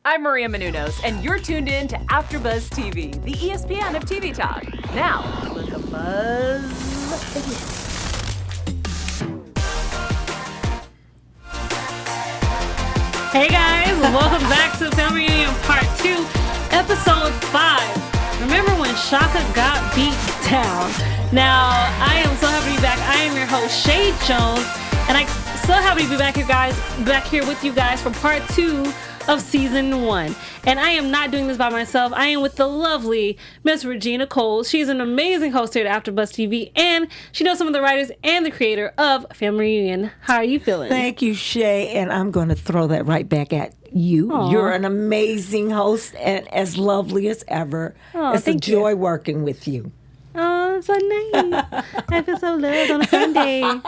I'm Maria Menounos, and you're tuned in to AfterBuzz TV, the ESPN of TV talk. Now, let the buzz begin. Hey guys, welcome back to Family Reunion Part 2, Episode 5. Remember when Shaka got beat down? Now, I am so happy to be back. I am your host, Jade Jones, and I'm so happy to be back here with you guys for Part 2 of Season 1. And I am not doing this by myself. I am with the lovely Miss Regina Cole. She's an amazing host here at AfterBuzz TV, and she knows some of the writers and the creator of Family Reunion. How are you feeling? Thank you, Shay, and I'm going to throw that right back at you. Aww. You're an amazing host and as lovely as ever. It's a joy working with you. Oh, so nice. I feel so loved on a Sunday.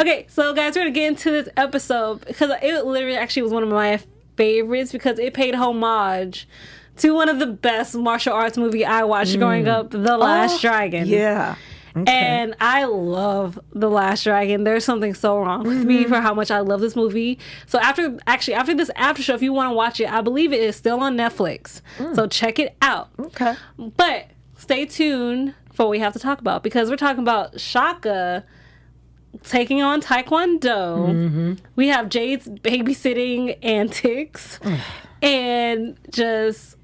Okay, so guys, we're going to get into this episode because it literally actually was one of my favorites because it paid homage to one of the best martial arts movie I watched growing up, The Last Dragon. Yeah. Okay. And I love The Last Dragon. There's something so wrong with me for how much I love this movie. So after this after show, if you want to watch it, I believe it is still on Netflix. So check it out. Okay. But stay tuned for what we have to talk about because we're talking about Shaka taking on Taekwondo. We have Jade's babysitting antics and just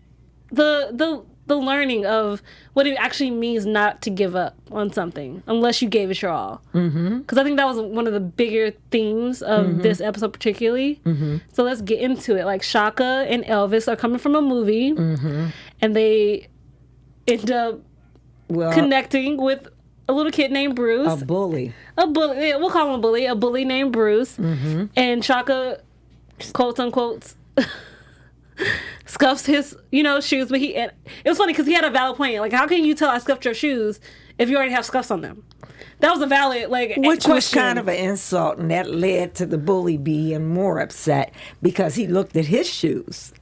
the learning of what it actually means not to give up on something unless you gave it your all. Because I think that was one of the bigger themes of this episode particularly. So let's get into it. Like Shaka and Elvis are coming from a movie and they end up connecting with a little kid named Bruce. A bully. Yeah, we'll call him a bully. A bully named Bruce. And Shaka, quotes unquote, scuffs his, shoes. But it was funny because he had a valid point. Like, how can you tell I scuffed your shoes if you already have scuffs on them? That was a valid, Which question. was kind of an insult, and that led to the bully being more upset because he looked at his shoes.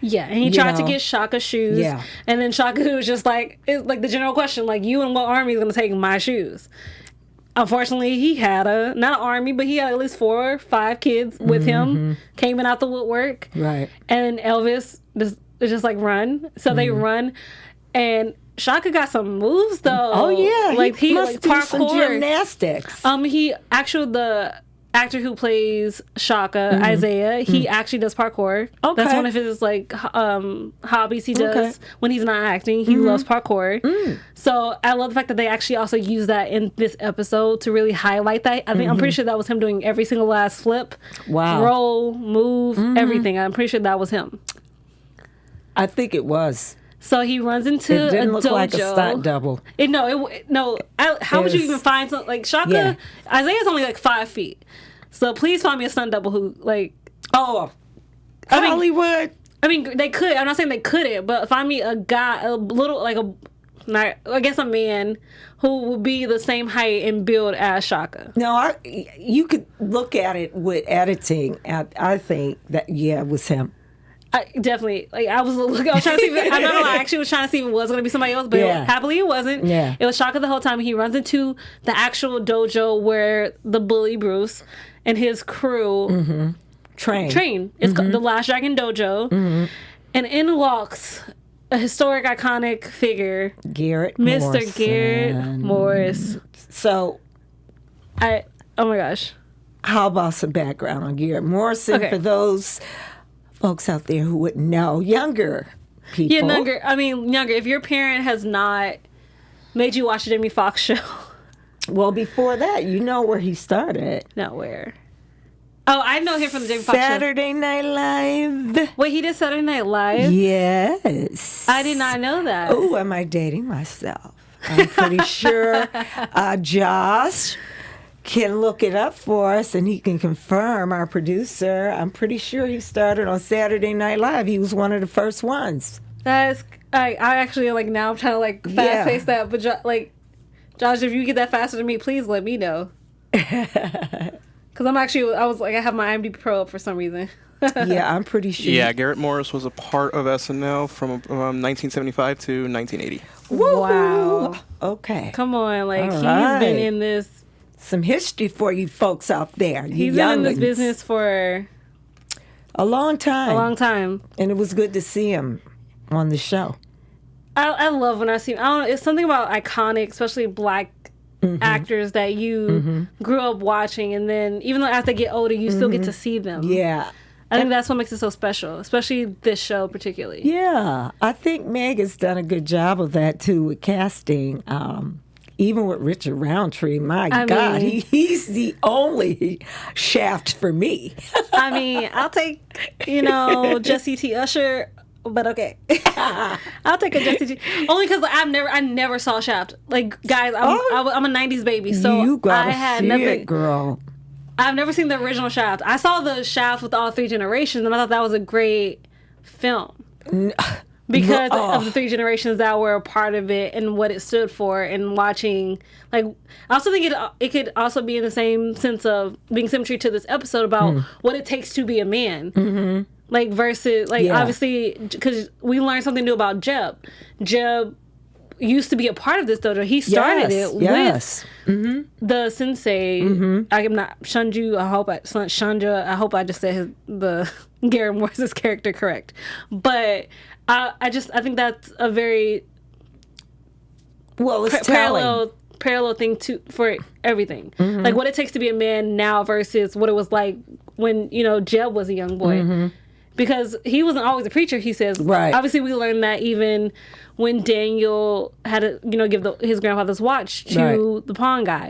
Yeah, and he tried to get Shaka shoes. Yeah. And then Shaka was just it's like the general question, like, you and what army is going to take my shoes? Unfortunately, he had not an army, but he had at least 4 or 5 kids with him, came in out the woodwork. Right. And Elvis is just like, run. So they run. And Shaka got some moves, though. Oh, yeah. Like, he must do some gymnastics. The actor who plays Shaka, Isaiah, he actually does parkour. Okay. That's one of his hobbies he does when he's not acting. He loves parkour. So I love the fact that they actually also use that in this episode to really highlight that. I think I'm pretty sure that was him doing every single last flip, roll, move, everything. I'm pretty sure that was him. I think it was. So he runs into it didn't a look dojo. like a stunt double. How would you even find something like Shaka? Yeah. Isaiah's only 5 feet. So please find me a stunt double who Hollywood. They could. I'm not saying they couldn't, but find me a guy, a man who would be the same height and build as Shaka. No, you could look at it with editing. I think that it was him. I definitely I was trying to see if I actually was trying to see if it was going to be somebody else, but happily it wasn't. Yeah. It was Shaka the whole time. He runs into the actual dojo where the bully Bruce and his crew train. It's called the Last Dragon Dojo, and in walks a historic, iconic figure, Mr. Garrett Morris. So, oh my gosh, how about some background on Garrett Morrison for those folks out there who wouldn't know, younger people. Yeah, younger. If your parent has not made you watch the Jamie Foxx show. Well, before that, you know where he started. Not where. Oh, I know him from the Jamie Foxx show. Saturday Night Live. Wait, he did Saturday Night Live? Yes. I did not know that. Oh, am I dating myself? I'm pretty sure Josh can look it up for us and he can confirm, our producer. I'm pretty sure he started on Saturday Night Live. He was one of the first ones. I actually now I'm trying to fast pace that, but Josh, if you get that faster than me, please let me know. Because I have my IMDb Pro up for some reason. Yeah, I'm pretty sure. Yeah, Garrett Morris was a part of SNL from 1975 to 1980. Woo! Wow. Okay. Come on, he's been in this. Some history for you folks out there. He's been in this business for A long time. A long time. And it was good to see him on the show. I love when I see. I don't know. It's something about iconic, especially black actors that you grew up watching, and then even though as they get older, you still get to see them. Yeah. I think that's what makes it so special, especially this show particularly. Yeah. I think Meg has done a good job of that too with casting. Even with Richard Roundtree, my God, he's the only Shaft for me. I mean, I'll take, Jesse T. Usher, but okay. I'll take a Jesse T. Only because I never saw Shaft. Like, guys, I'm a 90s baby, so you gotta I had see never, it, girl. I've never seen the original Shaft. I saw the Shaft with all three generations, and I thought that was a great film. Because of the three generations that were a part of it and what it stood for, and watching, like, I also think it could also be in the same sense of being symmetry to this episode about what it takes to be a man, like versus obviously because we learned something new about Jeb. Jeb used to be a part of this dojo. He started it with the sensei. I'm not Shunju. Shunja. I hope I just said the Gary Morris's character correct, but. I think that's a very parallel thing for everything. Like what it takes to be a man now versus what it was like when Jeb was a young boy, because he wasn't always a preacher. He says, right. Obviously, we learned that even when Daniel had to give his grandfather's watch to the pawn guy,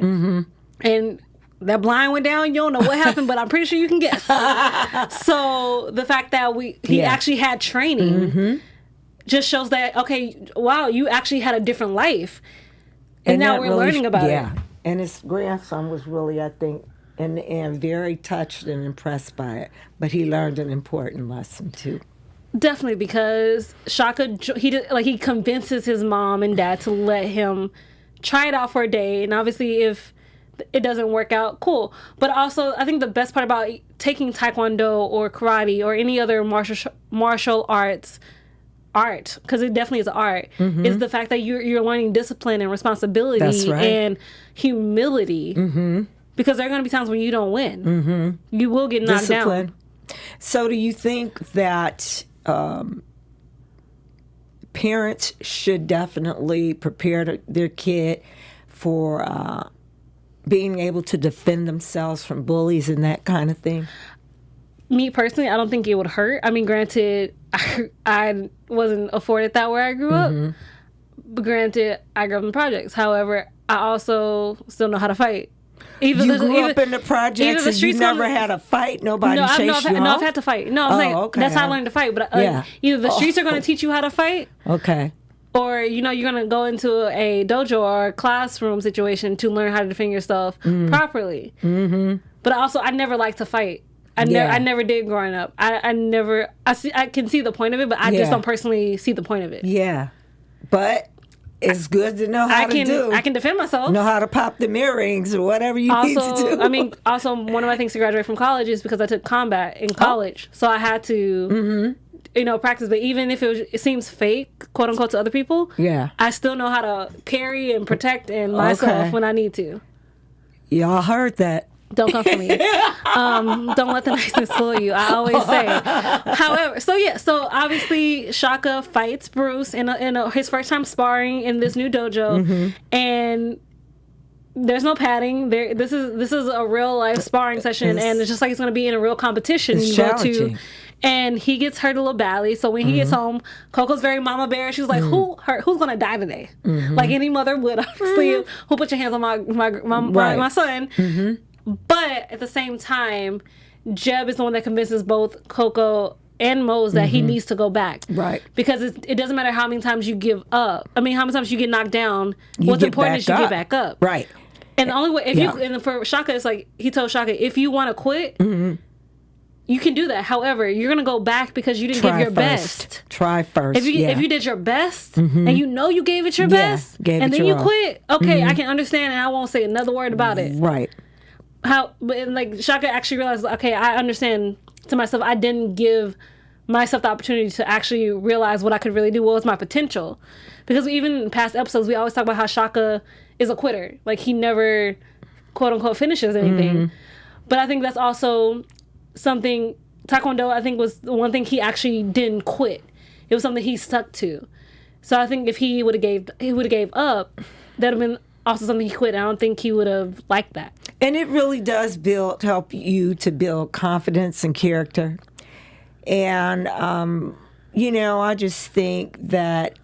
and. That blind went down. You don't know what happened, but I'm pretty sure you can guess. So the fact that he actually had training just shows that, okay, wow, you actually had a different life. And now we're learning about it. Yeah. And his grandson was really, I think, and very touched and impressed by it. But he learned an important lesson, too. Definitely, because Shaka, he convinces his mom and dad to let him try it out for a day. And obviously, if it doesn't work out, cool. But also, I think the best part about taking Taekwondo or karate or any other martial arts art, because it definitely is art, is the fact that you're learning discipline and responsibility and humility. Because there are going to be times when you don't win. You will get knocked down. So do you think that parents should definitely prepare their kid for being able to defend themselves from bullies and that kind of thing? Me personally, I don't think it would hurt. I mean, granted, I wasn't afforded that where I grew up. But granted, I grew up in the projects. However, I also still know how to fight. You grew up in the projects and you never had a fight? Nobody chased you off? No, I've had to fight. No, I'm saying okay. That's how I learned to fight. But either the streets are going to teach you how to fight. Okay. Or, you're going to go into a dojo or a classroom situation to learn how to defend yourself properly. But also, I never liked to fight. I never did growing up. I can see the point of it, but I just don't personally see the point of it. Yeah. But it's good to know how to do. I can defend myself. Know how to pop the earrings or whatever you need to do. I mean, also, one of my things to graduate from college is because I took combat in college. So I had to... practice, but even if it seems fake, quote unquote, to other people, I still know how to parry and protect myself when I need to. Y'all heard that. Don't come for me. Don't let the niceness fool you. I always say. However, so obviously Shaka fights Bruce in his first time sparring in this new dojo, and there's no padding. This is a real life sparring session, and it's just like it's going to be in a real competition you go to. And he gets hurt a little badly. So when he gets home, Coco's very mama bear. She's like, who's going to die today? Like any mother would, obviously. Who put your hands on my son? But at the same time, Jeb is the one that convinces both Coco and Mose that he needs to go back. Right. Because it doesn't matter how many times you give up. I mean, how many times you get knocked down. What's important is you get back up. Right. And the only way, and for Shaka, it's like, he told Shaka, if you want to quit, you can do that. However, you're going to go back because you didn't give your best. Try first. If you did your best and you gave it your best and then you quit, okay, I can understand and I won't say another word about it. Right. But Shaka actually realized, okay, I understand to myself, I didn't give myself the opportunity to actually realize what I could really do, what was my potential. Because even in past episodes, we always talk about how Shaka is a quitter. Like, he never, quote unquote, finishes anything. But I think that's also something Taekwondo, I think, was the one thing he actually didn't quit. It was something he stuck to. So I think if he would have gave up, that would have been also something he quit. I don't think he would have liked that. And it really does help you to build confidence and character. And, I just think that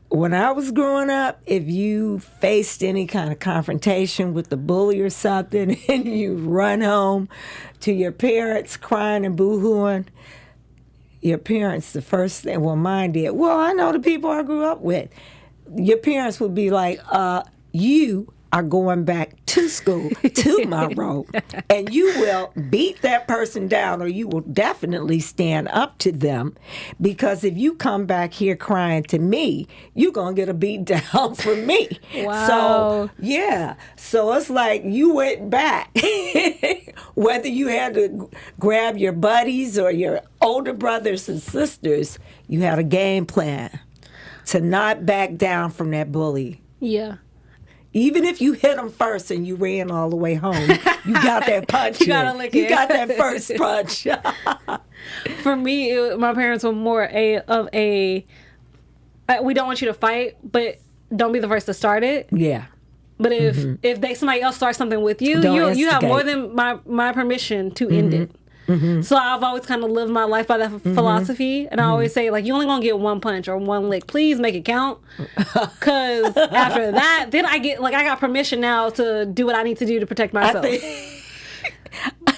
when I was growing up, if you faced any kind of confrontation with the bully or something and you run home to your parents crying and boo-hooing, your parents, the first thing, well, mine did, well, I know the people I grew up with. Your parents would be like, you are going back to school, to my room, and you will beat that person down or you will definitely stand up to them, because if you come back here crying to me, you're going to get a beat down from me. Wow. So, yeah. So it's like you went back. Whether you had to grab your buddies or your older brothers and sisters, you had a game plan to not back down from that bully. Yeah. Even if you hit them first and you ran all the way home, you got that punch. You gotta lick You it. got that first punch. For me, my parents were more we don't want you to fight, but don't be the first to start it. Yeah. But if somebody else starts something with you, Don't you have instigate. more than my permission to end it. So I've always kind of lived my life by that philosophy, and I always say, like, you only gonna get one punch or one lick. Please make it count, because after that, then I got permission now to do what I need to do to protect myself.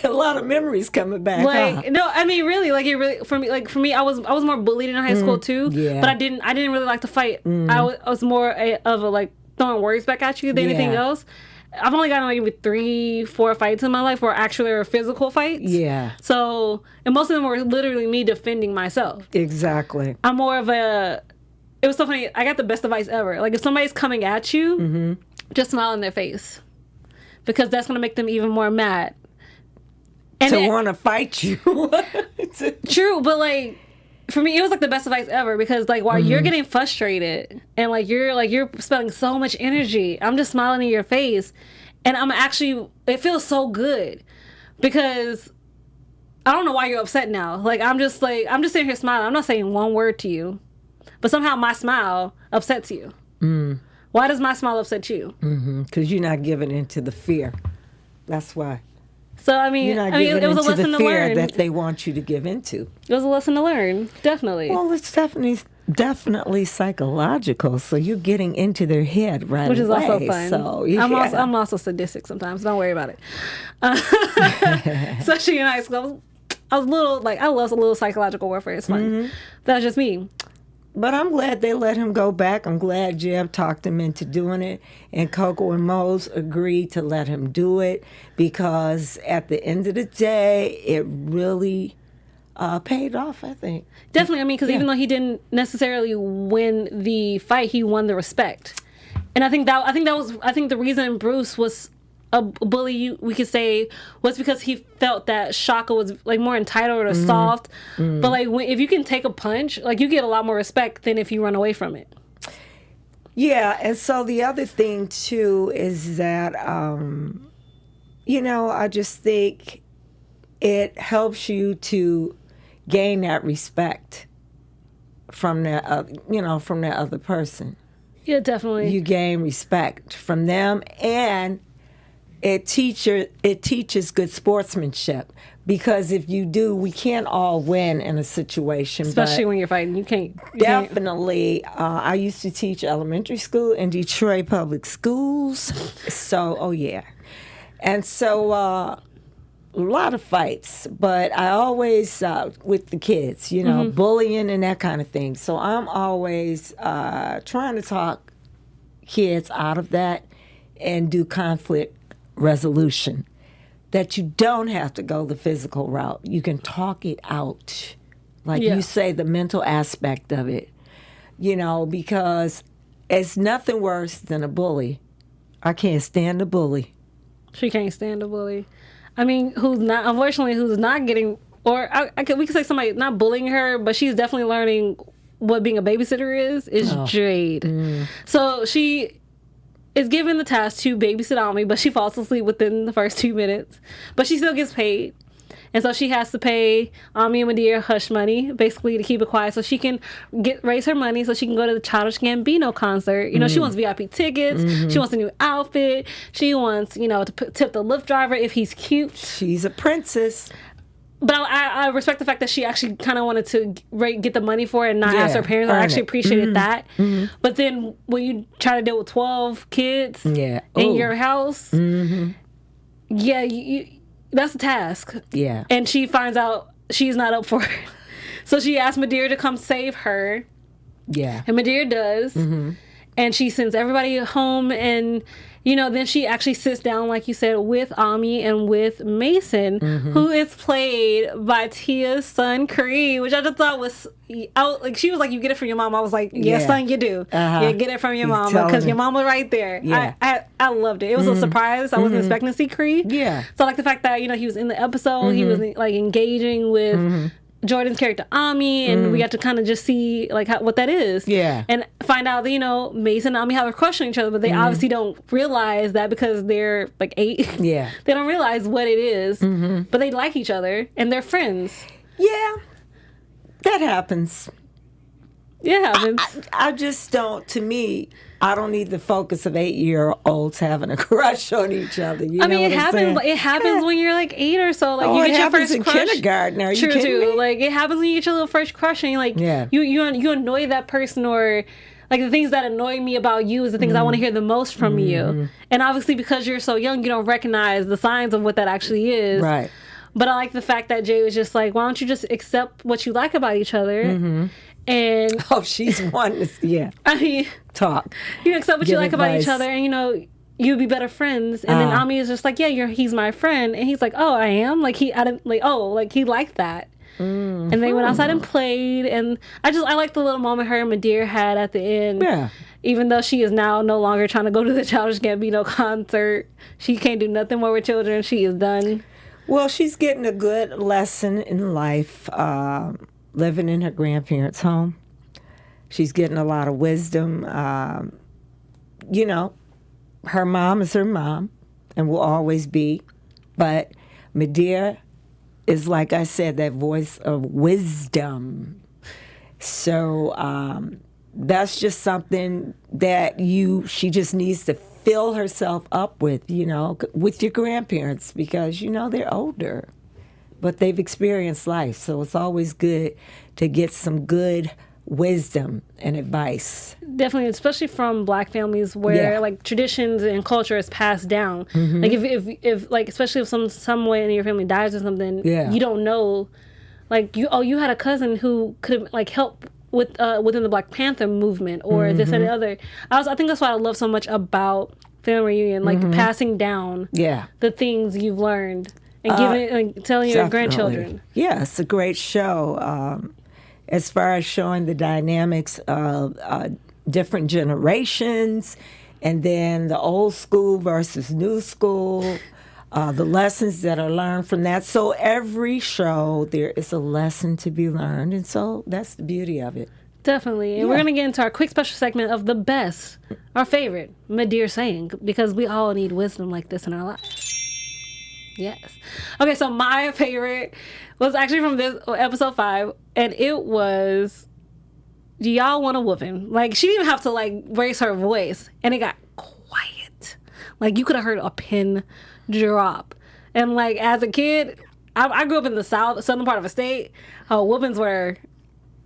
A lot of memories coming back. Like, huh? no, I mean, really, for me, I was more bullied in high school too. Yeah. But I didn't really like to fight. I was more of a like throwing words back at you than anything Yeah. else. I've only gotten like maybe 3-4 fights in my life where actually are physical fights. Yeah. So, and most of them were literally me defending myself. Exactly. I'm more of it was so funny. I got the best advice ever. Like, if somebody's coming at you, just smile in their face, because that's going to make them even more mad. And To want to fight you. True, but like, for me, it was like the best advice ever, because like while you're getting frustrated and you're spending so much energy, I'm just smiling in your face, and it feels so good, because I don't know why you're upset now. Like, I'm just sitting here smiling. I'm not saying one word to you, but somehow my smile upsets you. Why does my smile upset you? Because you're not giving in to the fear. That's why. So I mean, You're not giving it was a into lesson the to fear learn. that they want you to give into. It was a lesson to learn, definitely. Well, it's definitely psychological. So you're getting into their head right Which is away. also fun. So, yeah. I'm also sadistic sometimes. Don't worry about it. Especially in high school, I was a little like, I love a little psychological warfare. It's fun. That's just me. But I'm glad they let him go back. I'm glad Jeb talked him into doing it. And Coco and Mose agreed to let him do it, because at the end of the day, it really paid off, I think. Definitely. I mean, because even though he didn't necessarily win the fight, he won the respect. And I think the reason Bruce was a bully, we could say, was because he felt that Shaka was like more entitled or soft. But like, if you can take a punch, like, you get a lot more respect than if you run away from it. Yeah, and so the other thing too is that I just think it helps you to gain that respect from that other person. Yeah, definitely. You gain respect from them, and it teaches good sportsmanship, because if you do, we can't all win in a situation. Especially but when you're fighting, you can't. definitely, I used to teach elementary school in Detroit Public Schools. So, and so a lot of fights, but I always with the kids, bullying and that kind of thing. So I'm always trying to talk kids out of that and do conflict resolution, that you don't have to go the physical route. You can talk it out, like you say, the mental aspect of it, because it's nothing worse than a bully. I can't stand a bully. She can't stand a bully. I mean, who's not getting, or we could say somebody not bullying her, but she's definitely learning what being a babysitter is Jade. So she is given the task to babysit Ami, but she falls asleep within the first 2 minutes. But she still gets paid. And so she has to pay Ami and Madea hush money, basically, to keep it quiet so she can raise her money so she can go to the Childish Gambino concert. You know, she wants VIP tickets. She wants a new outfit. She wants, you know, to tip the Lyft driver if he's cute. She's a princess. But I respect the fact that she actually kind of wanted to get the money for it and not ask her parents. I actually appreciated that. But then when you try to deal with 12 kids in your house, yeah, you, that's a task. Yeah. And she finds out she's not up for it. So she asks Madea to come save her. Yeah. And Madea does. And she sends everybody home, and you know, then she actually sits down, like you said, with Ami and with Mason, who is played by Tia's son, Cree, which I just thought was, like, she was like, you get it from your mom. I was like, yeah, son, you do. Yeah, get it from your mama, because your mama right there. Yeah. I loved it. It was a surprise. I wasn't expecting to see Cree. Yeah. So, like, the fact that, you know, he was in the episode, he was, like, engaging with Jordan's character Ami, and we got to kind of just see like what that is, and find out that, you know, Mason and Ami have a crush on each other, but they obviously don't realize that because they're like 8. Yeah, they don't realize what it is, but they like each other and they're friends. Yeah, that happens. It happens. I just don't. To me, I don't need the focus of 8-year-olds having a crush on each other. You know mean, what it I'm happens. saying? It happens when you're like 8 or so. Like you it get your happens first in crush. kindergarten. Are you kidding me? Like it happens when you get your little first crush, and you're like, you annoy that person, or like the things that annoy me about you is the things I want to hear the most from you. And obviously, because you're so young, you don't recognize the signs of what that actually is. Right. But I like the fact that Jay was just like, why don't you just accept what you like about each other? And she's one. I mean, talk. You accept what you like about each other, and you know you'd be better friends. And then Ami is just like, yeah, he's my friend, and he's like, oh, I am. Like he liked that. And they went outside and played, and I like the little moment her and Madea had at the end. Yeah. Even though she is now no longer trying to go to the Childish Gambino concert, she can't do nothing more with children. She is done. Well, she's getting a good lesson in life. Living in her grandparents' home. She's getting a lot of wisdom. You know, her mom is her mom and will always be. But Madea is, like I said, that voice of wisdom. So that's just something that she just needs to fill herself up with, you know, with your grandparents, because, you know, they're older. But they've experienced life, so it's always good to get some good wisdom and advice. Definitely, especially from Black families where like traditions and culture is passed down. Like if like, especially if someone in your family dies or something, you don't know. Like you had a cousin who could like help with within the Black Panther movement or this and the other. I think that's what I love so much about family reunion, like passing down the things you've learned. And giving it, and telling your grandchildren. Yeah, it's a great show. As far as showing the dynamics of different generations, and then the old school versus new school, the lessons that are learned from that. So every show, there is a lesson to be learned, and so that's the beauty of it. Definitely. And we're going to get into our quick special segment of the best, our favorite, Madea saying, because we all need wisdom like this in our lives. Yes. Okay, so my favorite was actually from this episode 5, and it was, do y'all want a whooping? Like, she didn't even have to, like, raise her voice, and it got quiet. Like, you could have heard a pin drop. And, like, as a kid, I grew up in the southern part of the state. Whoopings were,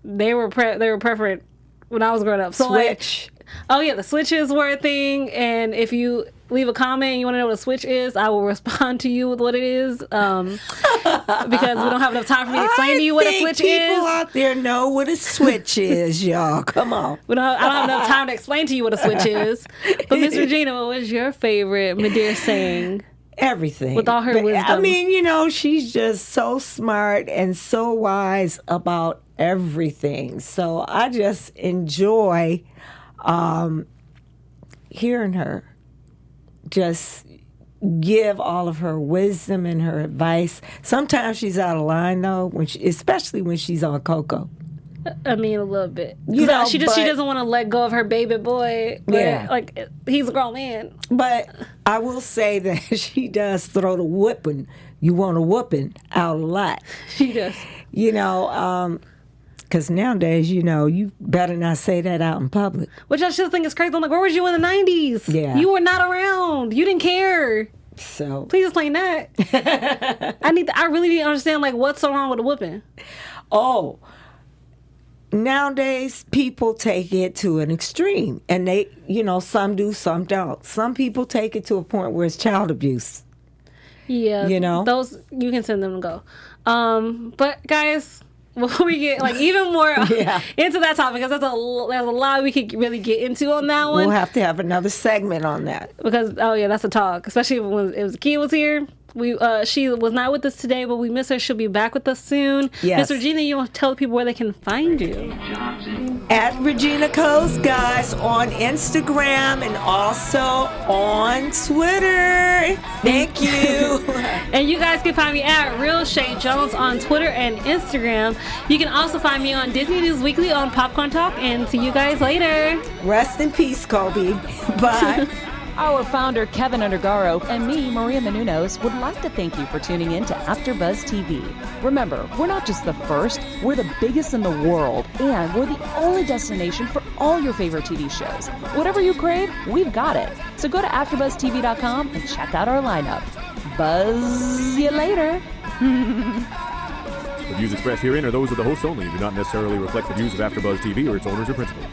they were preferred when I was growing up. So, Switch. Like, the switches were a thing, and if you leave a comment and you want to know what a switch is, I will respond to you with what it is, because we don't have enough time for me to explain to you what a switch is. People out there know what a switch is, y'all. Come on. I don't have enough time to explain to you what a switch is. But Miss Regina, what was your favorite Madea saying? Everything. With all her wisdom. I mean, you know, she's just so smart and so wise about everything. So I just enjoy hearing her just give all of her wisdom and her advice. Sometimes she's out of line, though, especially when she's on Coco. I mean, a little bit. You know, she doesn't want to let go of her baby boy. But, like, he's a grown man. But I will say that she does throw the whooping you want a whooping out a lot. She does. You know, because nowadays, you know, you better not say that out in public. Which I still think is crazy. I'm like, where was you in the 90s? Yeah. You were not around. You didn't care. So Please explain that. I really need to understand, like, what's so wrong with a whooping? Oh, nowadays people take it to an extreme, and they, you know, some do, some don't. Some people take it to a point where it's child abuse. Yeah. You know? Those, you can send them to go. But guys, before we get like even more Yeah. into that topic, because there's a lot we could really get into on that one. We'll have to have another segment on that. Because that's a talk, especially when it was the kid was here. She was not with us today, but we miss her. She'll be back with us soon. Yes. Miss Regina, you want to tell people where they can find you? At Regina Coast, guys, on Instagram and also on Twitter. Thank you. And you guys can find me at Real Shay Jones on Twitter and Instagram. You can also find me on Disney News Weekly on Popcorn Talk. And see you guys later. Rest in peace, Kobe. Bye. Our founder, Kevin Undergaro, and me, Maria Menounos, would like to thank you for tuning in to AfterBuzz TV. Remember, we're not just the first, we're the biggest in the world, and we're the only destination for all your favorite TV shows. Whatever you crave, we've got it. So go to AfterBuzzTV.com and check out our lineup. Buzz you later. The views expressed herein are those of the hosts only and do not necessarily reflect the views of AfterBuzz TV or its owners or principals.